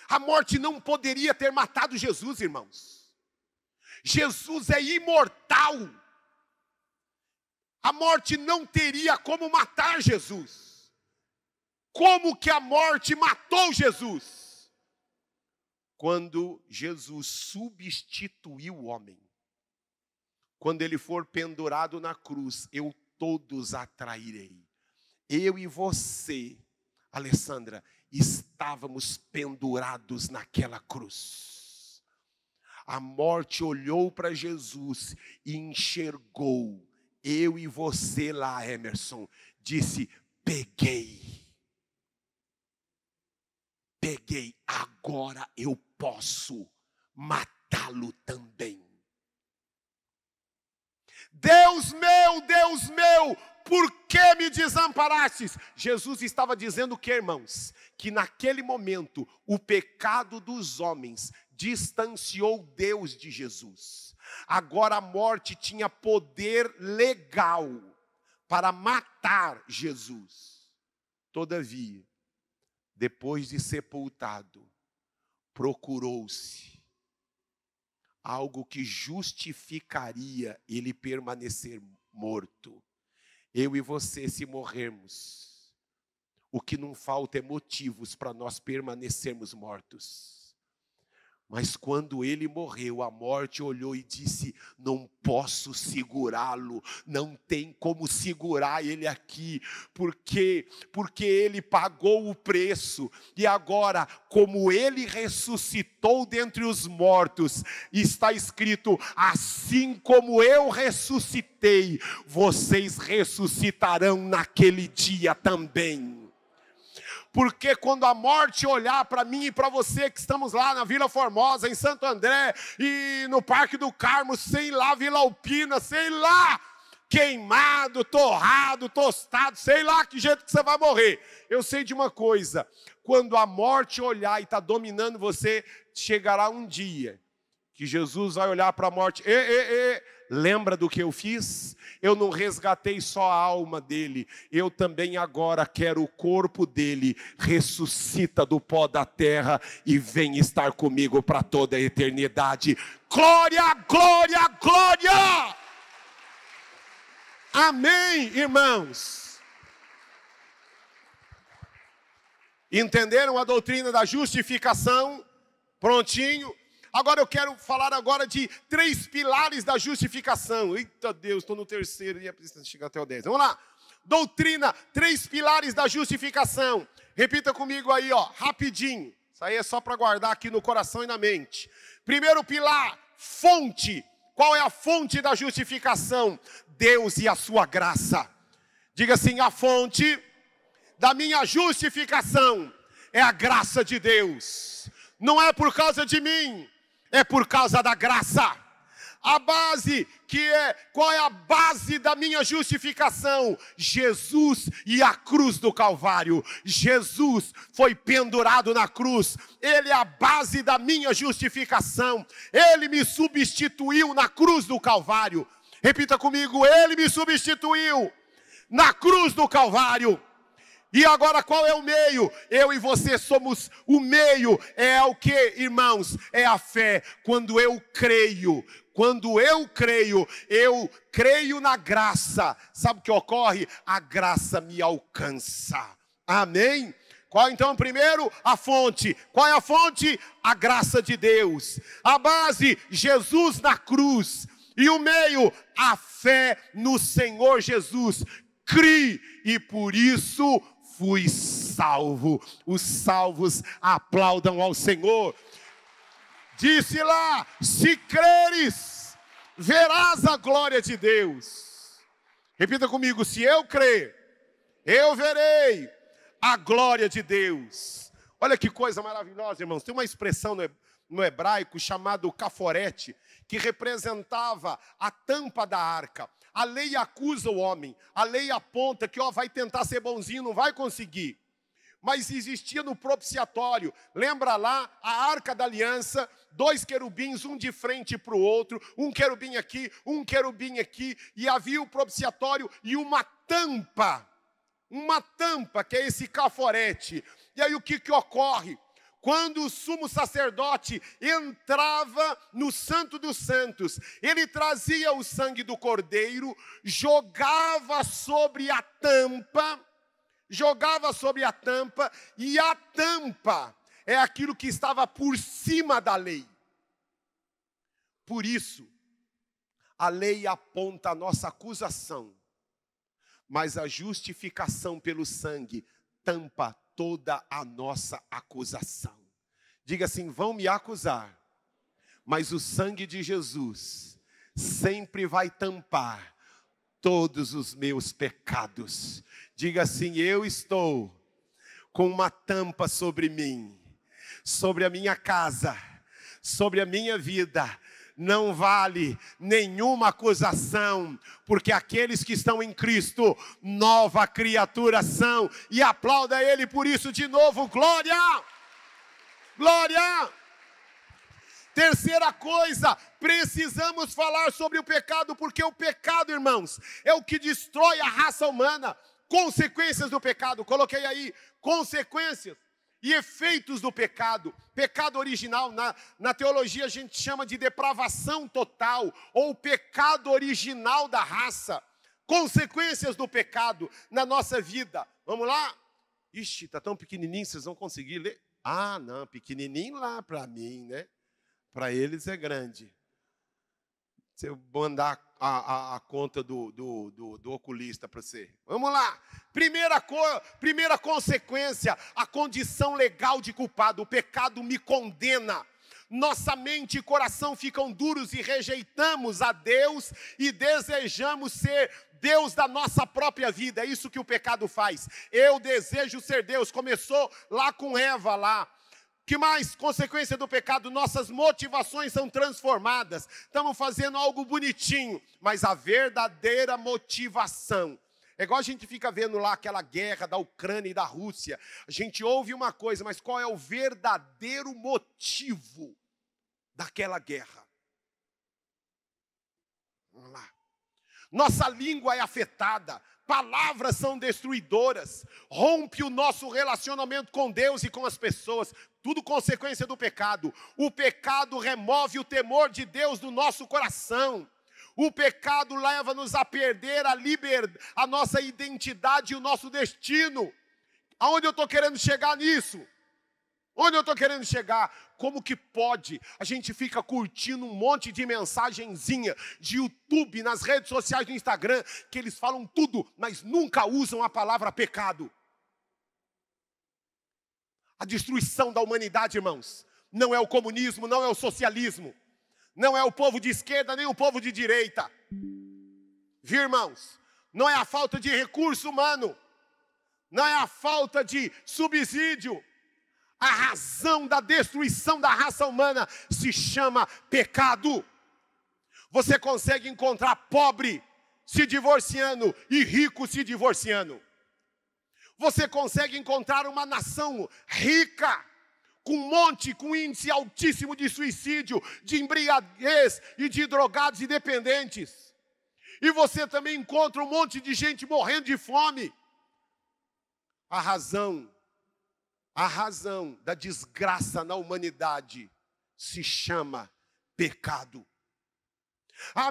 A: A morte não poderia ter matado Jesus, irmãos. Jesus é imortal. A morte não teria como matar Jesus. Como que a morte matou Jesus? Quando Jesus substituiu o homem. Quando ele for pendurado na cruz, eu todos atrairei. Eu e você, Alessandra, estávamos pendurados naquela cruz. A morte olhou para Jesus e enxergou eu e você lá, Emerson, disse, peguei, agora eu posso matá-lo também. Deus meu, por que me desamparastes? Jesus estava dizendo o que, irmãos? Que naquele momento o pecado dos homens distanciou Deus de Jesus. Agora a morte tinha poder legal para matar Jesus. Todavia, depois de sepultado, procurou-se algo que justificaria ele permanecer morto. Eu e você, se morrermos, o que não falta é motivos para nós permanecermos mortos. Mas quando ele morreu, a morte olhou e disse, não posso segurá-lo, não tem como segurar ele aqui, porque ele pagou o preço, e agora, como ele ressuscitou dentre os mortos, está escrito, assim como eu ressuscitei, vocês ressuscitarão naquele dia também. Porque quando a morte olhar para mim e para você que estamos lá na Vila Formosa, em Santo André, e no Parque do Carmo, sei lá, Vila Alpina, sei lá, queimado, torrado, tostado, sei lá que jeito que você vai morrer. Eu sei de uma coisa, quando a morte olhar e está dominando você, chegará um dia que Jesus vai olhar para a morte, lembra do que eu fiz? Eu não resgatei só a alma dele, eu também agora quero o corpo dele, ressuscita do pó da terra e vem estar comigo para toda a eternidade. Glória, glória, glória! Amém, irmãos? Entenderam a doutrina da justificação? Prontinho? Agora eu quero falar agora de 3 pilares da justificação. Eita Deus, estou no terceiro e é preciso chegar até o 10. Vamos lá. Doutrina, 3 pilares da justificação. Repita comigo aí, ó, rapidinho. Isso aí é só para guardar aqui no coração e na mente. Primeiro pilar, fonte. Qual é a fonte da justificação? Deus e a sua graça. Diga assim, a fonte da minha justificação é a graça de Deus. Não é por causa de mim, é por causa da graça. A base, qual é a base da minha justificação? Jesus e a cruz do Calvário. Jesus foi pendurado na cruz. Ele é a base da minha justificação. Ele me substituiu na cruz do Calvário. Repita comigo, ele me substituiu na cruz do Calvário. E agora qual é o meio? Eu e você somos o meio. É o que, irmãos? É a fé. Quando eu creio na graça. Sabe o que ocorre? A graça me alcança. Amém? Qual então primeiro? A fonte. Qual é a fonte? A graça de Deus. A base, Jesus na cruz. E o meio, a fé no Senhor Jesus. Crie e por isso fui salvo. Os salvos aplaudam ao Senhor. Disse lá, se creres, verás a glória de Deus. Repita comigo, se eu crer, eu verei a glória de Deus. Olha que coisa maravilhosa, irmãos. Tem uma expressão no hebraico chamado caforete, que representava a tampa da arca. A lei acusa o homem, a lei aponta que vai tentar ser bonzinho, não vai conseguir. Mas existia no propiciatório, lembra lá, a arca da aliança, 2 querubins, um de frente para o outro, um querubim aqui, e havia o propiciatório e uma tampa que é esse caforete. E aí o que ocorre? Quando o sumo sacerdote entrava no Santo dos Santos, ele trazia o sangue do cordeiro, jogava sobre a tampa, e a tampa é aquilo que estava por cima da lei. Por isso, a lei aponta a nossa acusação, mas a justificação pelo sangue tampa toda a nossa acusação. Diga assim, vão me acusar, mas o sangue de Jesus sempre vai tampar todos os meus pecados. Diga assim, eu estou com uma tampa sobre mim, sobre a minha casa, sobre a minha vida. Não vale nenhuma acusação, porque aqueles que estão em Cristo, nova criatura são. E aplauda Ele por isso de novo, glória! Glória! Terceira coisa, precisamos falar sobre o pecado, porque o pecado, irmãos, é o que destrói a raça humana. Consequências do pecado, coloquei aí, consequências e efeitos do pecado. Pecado original, na teologia a gente chama de depravação total, ou pecado original da raça. Consequências do pecado na nossa vida. Vamos lá? Ixi, está tão pequenininho, vocês vão conseguir ler? Ah, não, pequenininho lá para mim, né? Para eles é grande. Se eu mandar a conta do oculista para você. Vamos lá. Primeira consequência, a condição legal de culpado. O pecado me condena. Nossa mente e coração ficam duros e rejeitamos a Deus e desejamos ser Deus da nossa própria vida. É isso que o pecado faz. Eu desejo ser Deus. Começou lá com Eva lá. Que mais? Consequência do pecado, nossas motivações são transformadas. Estamos fazendo algo bonitinho, mas a verdadeira motivação. É igual a gente fica vendo lá aquela guerra da Ucrânia e da Rússia. A gente ouve uma coisa, mas qual é o verdadeiro motivo daquela guerra? Vamos lá. Nossa língua é afetada. Palavras são destruidoras, rompe o nosso relacionamento com Deus e com as pessoas, tudo consequência do pecado. O pecado remove o temor de Deus do nosso coração. O pecado leva-nos a perder a nossa identidade e o nosso destino. Aonde eu estou querendo chegar nisso? Onde eu estou querendo chegar? Como que pode? A gente fica curtindo um monte de mensagenzinha de YouTube, nas redes sociais do Instagram, que eles falam tudo, mas nunca usam a palavra pecado. A destruição da humanidade, irmãos, não é o comunismo, não é o socialismo, não é o povo de esquerda, nem o povo de direita. Viu, irmãos? Não é a falta de recurso humano, não é a falta de subsídio. A razão da destruição da raça humana se chama pecado. Você consegue encontrar pobre se divorciando e rico se divorciando. Você consegue encontrar uma nação rica, com índice altíssimo de suicídio, de embriaguez e de drogados e dependentes. E você também encontra um monte de gente morrendo de fome. A razão da desgraça na humanidade se chama pecado.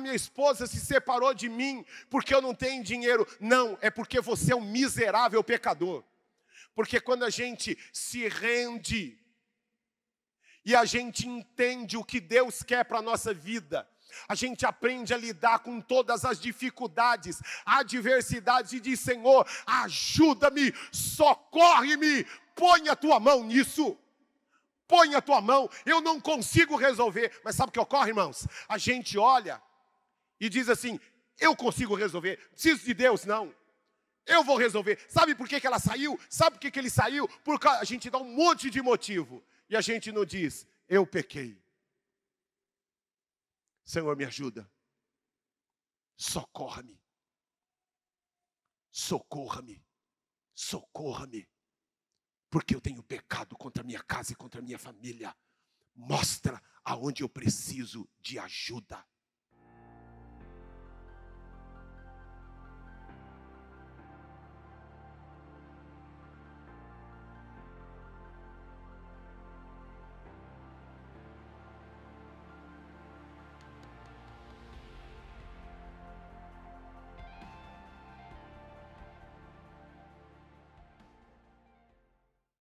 A: Minha esposa se separou de mim porque eu não tenho dinheiro. Não, é porque você é um miserável pecador. Porque quando a gente se rende e a gente entende o que Deus quer para a nossa vida, a gente aprende a lidar com todas as dificuldades, adversidades e diz: Senhor, ajuda-me, socorre-me, põe a tua mão nisso. Põe a tua mão, eu não consigo resolver. Mas sabe o que ocorre, irmãos? A gente olha e diz assim: eu consigo resolver, preciso de Deus, não. Eu vou resolver. Sabe por que ela saiu? Sabe por que ele saiu? Porque a gente dá um monte de motivo. E a gente não diz: eu pequei. Senhor, me ajuda. Socorra-me. Socorra-me. Socorra-me. Porque eu tenho pecado contra a minha casa e contra a minha família. Mostra aonde eu preciso de ajuda.